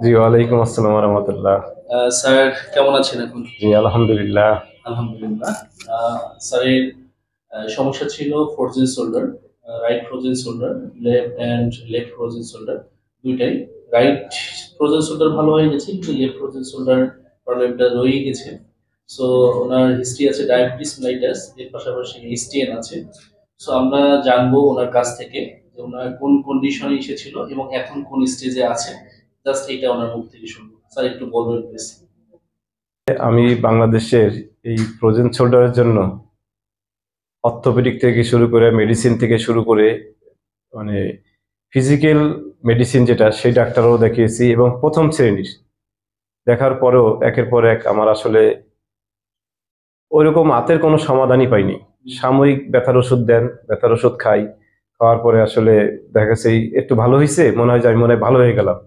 জি, ওয়ালাইকুম আসসালাম রহমতুল্লাহ। স্যার কেমন আছেন এখন? জি, আলহামদুলিল্লাহ। আলহামদুলিল্লাহ। স্যারের সমস্যা ছিল frozen shoulder, right frozen shoulder, left frozen shoulder দুইটাই। রাইট ফ্রোজেন শোল্ডার ভালো হয়ে গেছে, কিন্তু লেফট ফ্রোজেন শোল্ডার প্রবলেমটা রয়েই গেছে। সো ওনার হিস্ট্রি আছে ডায়াবেটিস মেলাইটাস, এর পাশাপাশি এসটিএন আছে। সো আমরা জানবো ওনার কাছ থেকে যে ওনার কোন কন্ডিশনে এসেছিল এবং এখন কোন স্টেজে আছে। জাস্ট এটা ওনার মুখ থেকে শুনবো। স্যার একটু বলবেন প্লিজ। আমি বাংলাদেশের এই ফ্রোজেন শোল্ডারের জন্য অর্থোপেডিক থেকে শুরু করে মেডিসিন থেকে শুরু করে মানে ফিজিক্যাল মেডিসিন যেটা সেই ডাক্তারও দেখিয়েছি, এবং প্রথম শ্রেণীর দেখার পরেও একের পর এক আমার আসলে ওইরকম হাতের কোনো সমাধানই পাইনি। সাময়িক ব্যথার ওষুধ দেন, ব্যথার ওষুধ খাই, খাওয়ার পরে আসলে দেখা গেছে একটু ভালো হয়েছে, মনে হয় যে আমি মনে হয় ভালো হয়ে গেলাম।